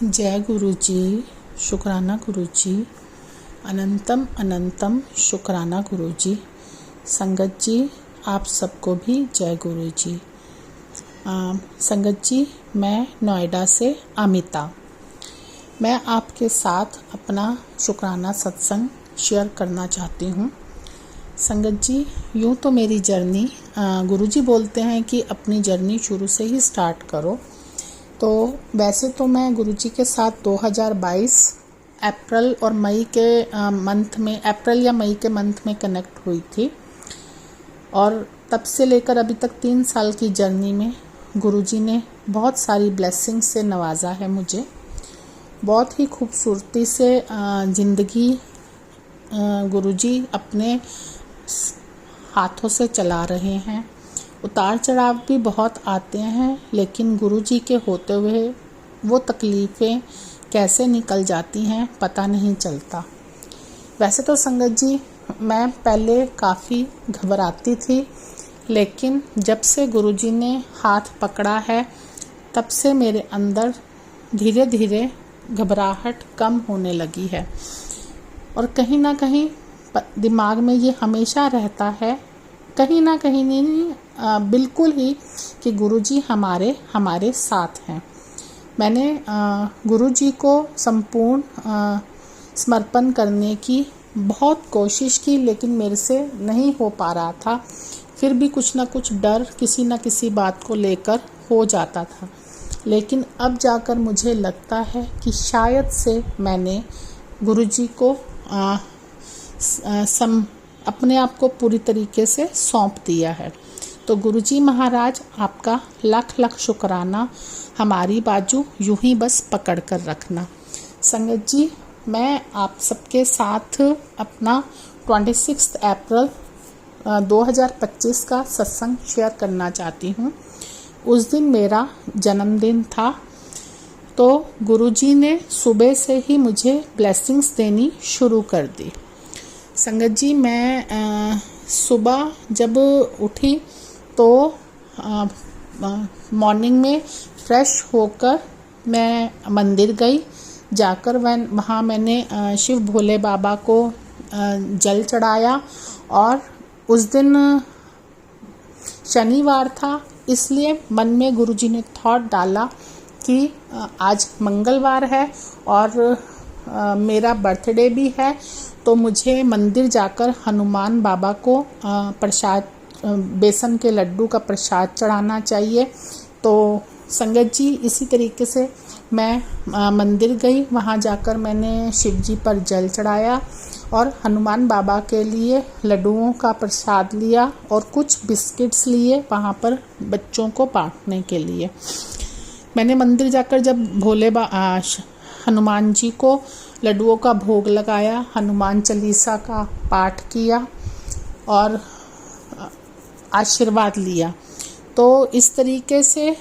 जय गुरु जी, शुक्राना गुरु जी, अनंतम अनंतम शुक्राना गुरु जी। संगत जी, आप सबको भी जय गुरु जी। संगत जी, मैं नोएडा से अमिता। मैं आपके साथ अपना शुक्राना सत्संग शेयर करना चाहती हूँ। संगत जी, यूँ तो मेरी जर्नी, गुरु जी बोलते हैं कि अपनी जर्नी शुरू से ही स्टार्ट करो। तो वैसे तो मैं गुरुजी के साथ 2022 अप्रैल और मई के मंथ में, अप्रैल या मई के मंथ में कनेक्ट हुई थी और तब से लेकर अभी तक 3 साल की जर्नी में गुरुजी ने बहुत सारी ब्लेसिंग से नवाजा है मुझे। बहुत ही खूबसूरती से ज़िंदगी गुरुजी अपने हाथों से चला रहे हैं। उतार चढ़ाव भी बहुत आते हैं, लेकिन गुरुजी के होते हुए वो तकलीफ़ें कैसे निकल जाती हैं पता नहीं चलता। वैसे तो संगत जी, मैं पहले काफ़ी घबराती थी, लेकिन जब से गुरुजी ने हाथ पकड़ा है तब से मेरे अंदर धीरे धीरे घबराहट कम होने लगी है। और कहीं ना कहीं दिमाग में ये हमेशा रहता है, कहीं ना कहीं नहीं, बिल्कुल ही, कि गुरुजी हमारे साथ हैं। मैंने गुरुजी को संपूर्ण समर्पण करने की बहुत कोशिश की, लेकिन मेरे से नहीं हो पा रहा था। फिर भी कुछ ना कुछ डर किसी न किसी बात को लेकर हो जाता था। लेकिन अब जाकर मुझे लगता है कि शायद से मैंने गुरुजी को अपने आप को पूरी तरीके से सौंप दिया है। तो गुरुजी महाराज, आपका लाख लाख शुक्राना। हमारी बाजू यूं ही बस पकड़ कर रखना। संगत जी, मैं आप सबके साथ अपना 26 अप्रैल 2025 का सत्संग शेयर करना चाहती हूँ। उस दिन मेरा जन्मदिन था, तो गुरुजी ने सुबह से ही मुझे ब्लेसिंग्स देनी शुरू कर दी। संगत जी, मैं सुबह जब उठी तो मॉर्निंग में फ्रेश होकर मैं मंदिर गई। जाकर वहाँ मैंने शिव भोले बाबा को जल चढ़ाया। और उस दिन शनिवार था, इसलिए मन में गुरुजी ने थॉट डाला कि आज मंगलवार है और मेरा बर्थडे भी है, तो मुझे मंदिर जाकर हनुमान बाबा को प्रसाद, बेसन के लड्डू का प्रसाद चढ़ाना चाहिए। तो संगत जी, इसी तरीके से मैं मंदिर गई। वहाँ जाकर मैंने शिव जी पर जल चढ़ाया और हनुमान बाबा के लिए लड्डुओं का प्रसाद लिया और कुछ बिस्किट्स लिए वहाँ पर बच्चों को बांटने के लिए। मैंने मंदिर जाकर जब हनुमान जी को लड्डुओं का भोग लगाया, हनुमान चालीसा का पाठ किया और आशीर्वाद लिया। तो इस तरीके से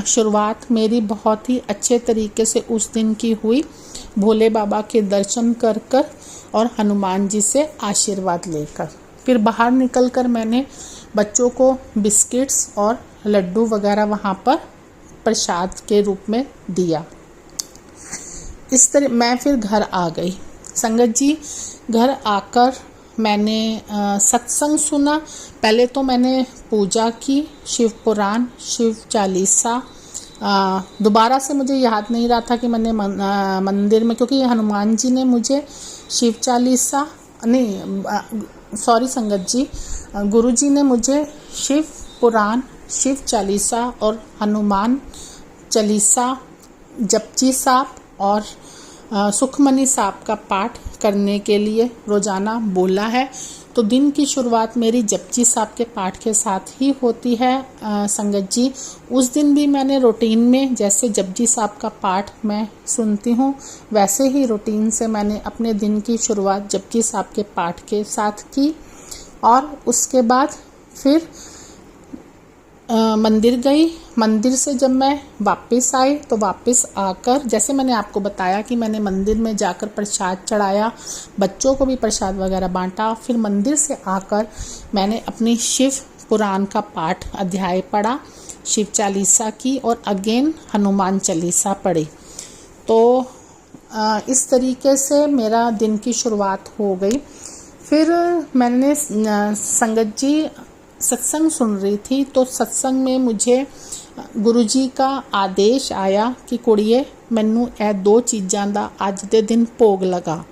शुरुआत मेरी बहुत ही अच्छे तरीके से उस दिन की हुई, भोले बाबा के दर्शन कर और हनुमान जी से आशीर्वाद लेकर। फिर बाहर निकलकर मैंने बच्चों को बिस्किट्स और लड्डू वगैरह वहाँ पर प्रसाद के रूप में दिया। इस तरह मैं फिर घर आ गई। संगत जी, घर आकर मैंने सत्संग सुना। पहले तो मैंने पूजा की, शिव पुराण, शिव चालीसा। दोबारा से मुझे याद नहीं रहा था कि मैंने मंदिर में, क्योंकि हनुमान जी ने मुझे शिव चालीसा नहीं, सॉरी संगत जी, गुरु जी ने मुझे शिव पुराण, शिव चालीसा और हनुमान चालीसा, जपजी साहब और सुखमनी साहब का पाठ करने के लिए रोज़ाना बोला है। तो दिन की शुरुआत मेरी जपजी साहब के पाठ के साथ ही होती है। संगत जी, उस दिन भी मैंने रूटीन में, जैसे जपजी साहब का पाठ मैं सुनती हूँ, वैसे ही रूटीन से मैंने अपने दिन की शुरुआत जपजी साहब के पाठ के साथ की। और उसके बाद फिर मंदिर गई। मंदिर से जब मैं वापस आई तो वापस आकर, जैसे मैंने आपको बताया कि मैंने मंदिर में जाकर प्रसाद चढ़ाया, बच्चों को भी प्रसाद वगैरह बांटा। फिर मंदिर से आकर मैंने अपनी शिव पुराण का पाठ अध्याय पढ़ा, शिव चालीसा की और अगेन हनुमान चालीसा पढ़ी। तो इस तरीके से मेरा दिन की शुरुआत हो गई। फिर मैंने संगत जी सत्संग सुन रही थी, तो सत्संग में मुझे गुरुजी का आदेश आया कि कुड़िए मैनू ए 2 चीज़ां दा अज दे दिन भोग लगा।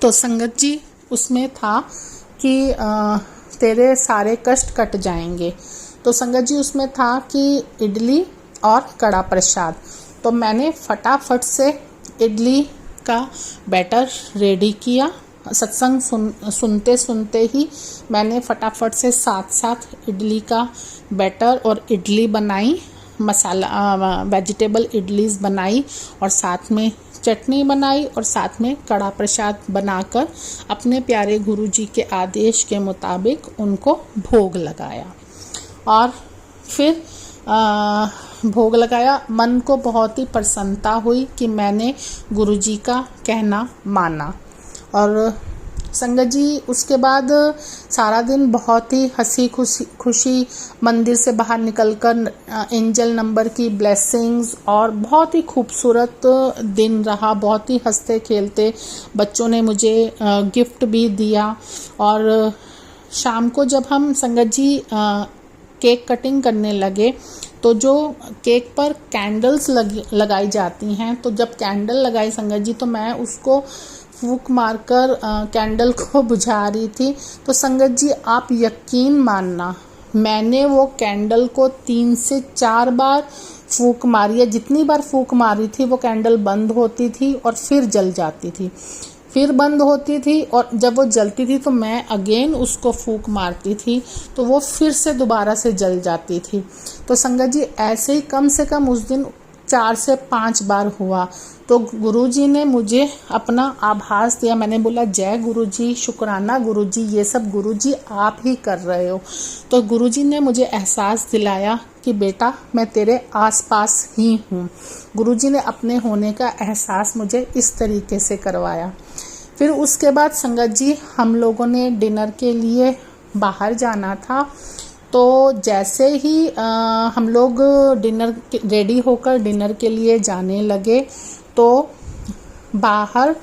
तो संगत जी उसमें था कि तेरे सारे कष्ट कट जाएंगे। तो संगत जी उसमें था कि इडली और कड़ा प्रसाद। तो मैंने फटाफट से इडली का बैटर रेडी किया। सत्संग सुनते सुनते ही मैंने फटाफट से साथ इडली का बैटर और इडली बनाई, मसाला वेजिटेबल इडलीज बनाई और साथ में चटनी बनाई और साथ में कड़ा प्रसाद बनाकर अपने प्यारे गुरुजी के आदेश के मुताबिक उनको भोग लगाया। और फिर भोग लगाया। मन को बहुत ही प्रसन्नता हुई कि मैंने गुरुजी का कहना माना। और संगत जी उसके बाद सारा दिन बहुत ही हंसी खुशी मंदिर से बाहर निकलकर एंजल नंबर की ब्लेसिंग्स और बहुत ही खूबसूरत दिन रहा। बहुत ही हंसते खेलते बच्चों ने मुझे गिफ्ट भी दिया। और शाम को जब हम संगत जी केक कटिंग करने लगे तो जो केक पर कैंडल्स लगाई जाती हैं, तो जब कैंडल लगाई संगत जी तो मैं उसको फूंक मारकर कैंडल को बुझा रही थी। तो संगत जी आप यकीन मानना, मैंने वो कैंडल को 3 से 4 बार फूंक मारी है। जितनी बार फूंक मारी थी वो कैंडल बंद होती थी और फिर जल जाती थी, फिर बंद होती थी, और जब वो जलती थी तो मैं अगेन उसको फूंक मारती थी तो वो फिर से दोबारा से जल जाती थी। तो संगत जी ऐसे ही कम से कम उस दिन 4 से 5 बार हुआ। तो गुरुजी ने मुझे अपना आभास दिया। मैंने बोला जय गुरुजी, शुक्राना गुरुजी, ये सब गुरुजी आप ही कर रहे हो। तो गुरुजी ने मुझे एहसास दिलाया कि बेटा मैं तेरे आसपास ही हूँ। गुरुजी ने अपने होने का एहसास मुझे इस तरीके से करवाया। फिर उसके बाद संगत जी हम लोगों ने डिनर के लिए बाहर जाना था। तो जैसे ही हम लोग डिनर रेडी होकर डिनर के लिए जाने लगे तो बाहर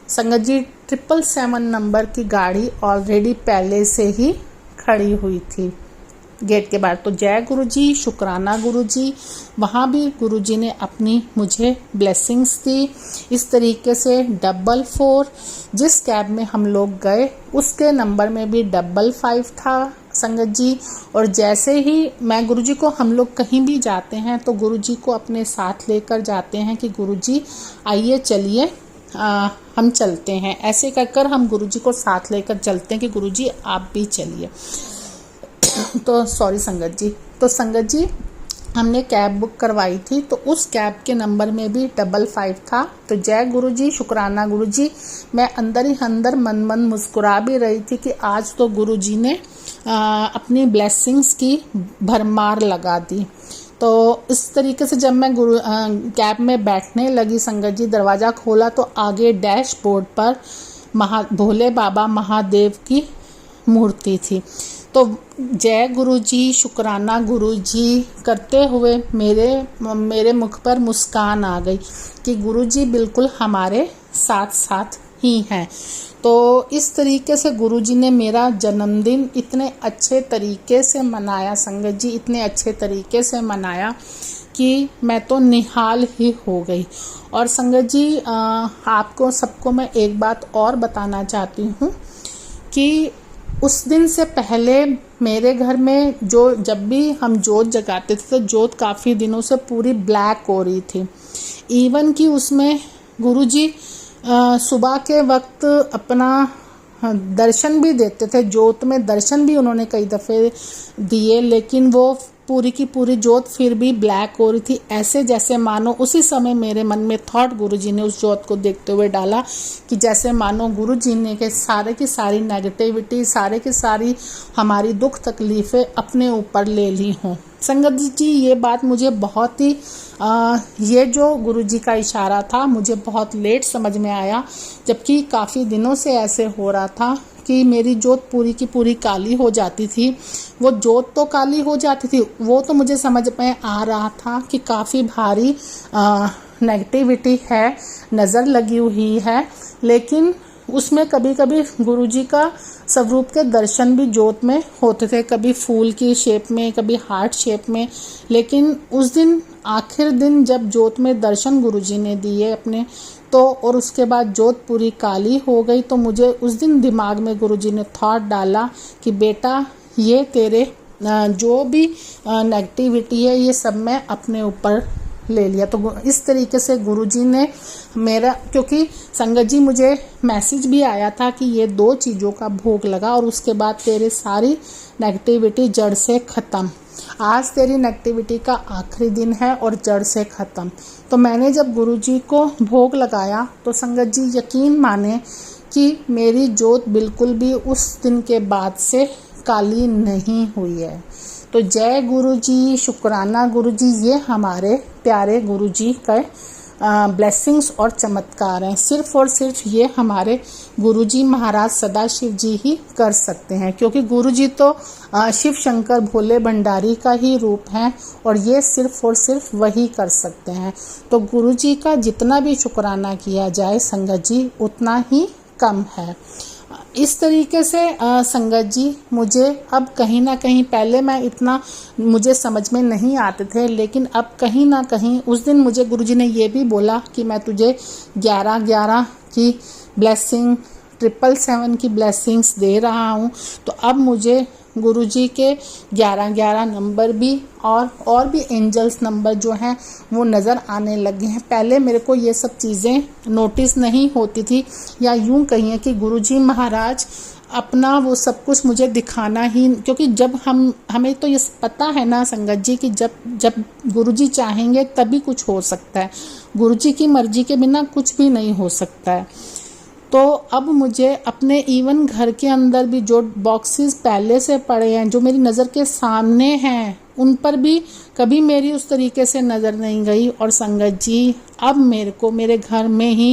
संगत जी 777 नंबर की गाड़ी ऑलरेडी पहले से ही खड़ी हुई थी गेट के बाहर। तो जय गुरुजी, शुक्राना गुरुजी। वहाँ भी गुरुजी ने अपनी मुझे ब्लेसिंग्स दी। इस तरीके से 444 जिस कैब में हम लोग गए उसके नंबर में भी 55 था संगत जी। और जैसे ही मैं गुरुजी को, हम लोग कहीं भी जाते हैं तो गुरुजी को अपने साथ लेकर जाते हैं कि गुरुजी आइए चलिए हम चलते हैं। ऐसे कर हम गुरुजी को साथ लेकर चलते हैं कि गुरुजी आप भी चलिए। तो सॉरी संगत जी, तो संगत जी हमने कैब बुक करवाई थी तो उस कैब के नंबर में भी 55 था। तो जय गुरुजी, शुक्राना गुरुजी। मैं अंदर ही अंदर मन मुस्कुरा भी रही थी कि आज तो गुरुजी ने अपनी ब्लेसिंग्स की भरमार लगा दी। तो इस तरीके से जब मैं कैब में बैठने लगी संगत जी, दरवाज़ा खोला तो आगे डैशबोर्ड पर भोले बाबा महादेव की मूर्ति थी। तो जय गुरुजी, शुक्राना गुरुजी करते हुए मेरे मुख पर मुस्कान आ गई कि गुरुजी बिल्कुल हमारे साथ साथ ही हैं। तो इस तरीके से गुरुजी ने मेरा जन्मदिन इतने अच्छे तरीके से मनाया संगत जी, इतने अच्छे तरीके से मनाया कि मैं तो निहाल ही हो गई। और संगत जी आपको सबको मैं एक बात और बताना चाहती हूँ कि उस दिन से पहले मेरे घर में जब भी हम जोत जगाते थे तो जोत काफ़ी दिनों से पूरी ब्लैक हो रही थी। इवन कि उसमें गुरुजी सुबह के वक्त अपना दर्शन भी देते थे, जोत में दर्शन भी उन्होंने कई दफ़े दिए, लेकिन वो पूरी की पूरी जोत फिर भी ब्लैक हो रही थी। ऐसे जैसे मानो उसी समय मेरे मन में थॉट गुरुजी ने उस जोत को देखते हुए डाला कि जैसे मानो गुरुजी ने के सारे की सारी नेगेटिविटी, सारे की सारी हमारी दुख तकलीफ़ें अपने ऊपर ले ली हों। संगत जी ये बात मुझे बहुत ही ये जो गुरुजी का इशारा था मुझे बहुत लेट समझ में आया, जबकि काफ़ी दिनों से ऐसे हो रहा था कि मेरी जोत पूरी की पूरी काली हो जाती थी। वो जोत तो काली हो जाती थी, वो तो मुझे समझ में आ रहा था कि काफ़ी भारी नेगेटिविटी है, नज़र लगी हुई है, लेकिन उसमें कभी कभी गुरुजी का स्वरूप के दर्शन भी ज्योत में होते थे, कभी फूल की शेप में, कभी हार्ट शेप में। लेकिन उस दिन आखिर दिन जब ज्योत में दर्शन गुरुजी ने दिए अपने, तो और उसके बाद ज्योत पूरी काली हो गई, तो मुझे उस दिन दिमाग में गुरुजी ने थॉट डाला कि बेटा ये तेरे जो भी नेगेटिविटी है ये सब मैं अपने ऊपर ले लिया। तो इस तरीके से गुरुजी ने मेरा, क्योंकि संगत जी मुझे मैसेज भी आया था कि ये 2 चीज़ों का भोग लगा और उसके बाद तेरे सारी नेगेटिविटी जड़ से ख़त्म। आज तेरी नेगेटिविटी का आखिरी दिन है और जड़ से ख़त्म। तो मैंने जब गुरुजी को भोग लगाया तो संगत जी यकीन माने कि मेरी ज्योत बिल्कुल भी उस दिन के बाद से काली नहीं हुई है। तो जय गुरुजी, शुक्राना गुरुजी, ये हमारे प्यारे गुरुजी का ब्लेसिंग्स और चमत्कार हैं। सिर्फ और सिर्फ ये हमारे गुरुजी महाराज सदाशिव जी ही कर सकते हैं, क्योंकि गुरुजी तो शिव शंकर भोले भंडारी का ही रूप है और ये सिर्फ और सिर्फ वही कर सकते हैं। तो गुरुजी का जितना भी शुक्राना किया जाए संगत जी उतना ही कम है। इस तरीके से संगत जी मुझे अब कहीं ना कहीं, पहले मैं इतना मुझे समझ में नहीं आते थे, लेकिन अब कहीं ना कहीं उस दिन मुझे गुरुजी ने ये भी बोला कि मैं तुझे 11-11 की ब्लेसिंग, 777 की ब्लेसिंग्स दे रहा हूँ। तो अब मुझे गुरुजी के 11-11 नंबर भी और भी एंजल्स नंबर जो हैं वो नज़र आने लगे हैं। पहले मेरे को ये सब चीज़ें नोटिस नहीं होती थी, या यूं कहिए कि गुरुजी महाराज अपना वो सब कुछ मुझे दिखाना ही, क्योंकि जब हमें तो ये पता है ना संगत जी कि जब गुरुजी चाहेंगे तभी कुछ हो सकता है, गुरुजी की मर्जी के बिना कुछ भी नहीं हो सकता है। तो अब मुझे अपने इवन घर के अंदर भी जो बॉक्सेस पहले से पड़े हैं, जो मेरी नज़र के सामने हैं, उन पर भी कभी मेरी उस तरीके से नज़र नहीं गई। और संगत जी अब मेरे को मेरे घर में ही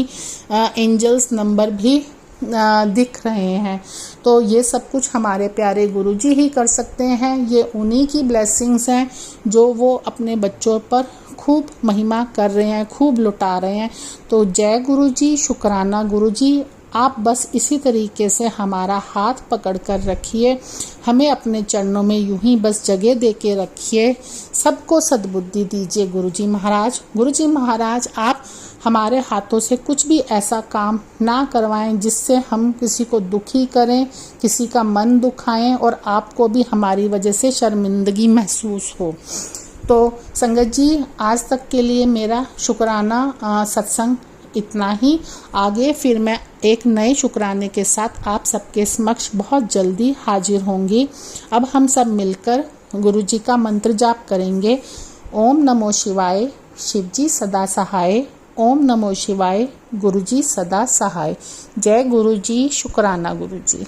एंजल्स नंबर भी दिख रहे हैं। तो ये सब कुछ हमारे प्यारे गुरुजी ही कर सकते हैं। ये उन्हीं की ब्लेसिंग्स हैं जो वो अपने बच्चों पर खूब महिमा कर रहे हैं, खूब लुटा रहे हैं। तो जय गुरुजी, शुक्राना गुरुजी। आप बस इसी तरीके से हमारा हाथ पकड़ कर रखिए, हमें अपने चरणों में यूं ही बस जगह दे के रखिए। सबको सद्बुद्धि दीजिए गुरुजी महाराज। गुरुजी महाराज आप हमारे हाथों से कुछ भी ऐसा काम ना करवाएं जिससे हम किसी को दुखी करें, किसी का मन दुखाएं और आपको भी हमारी वजह से शर्मिंदगी महसूस हो। तो संगत जी आज तक के लिए मेरा शुक्राना सत्संग इतना ही। आगे फिर मैं एक नए शुक्राने के साथ आप सबके समक्ष बहुत जल्दी हाजिर होंगी। अब हम सब मिलकर गुरुजी का मंत्र जाप करेंगे। ओम नमो शिवाय, शिवजी सदा सहाय। ओम नमो शिवाय, गुरुजी सदा सहाय। जय गुरुजी, शुक्राना गुरुजी।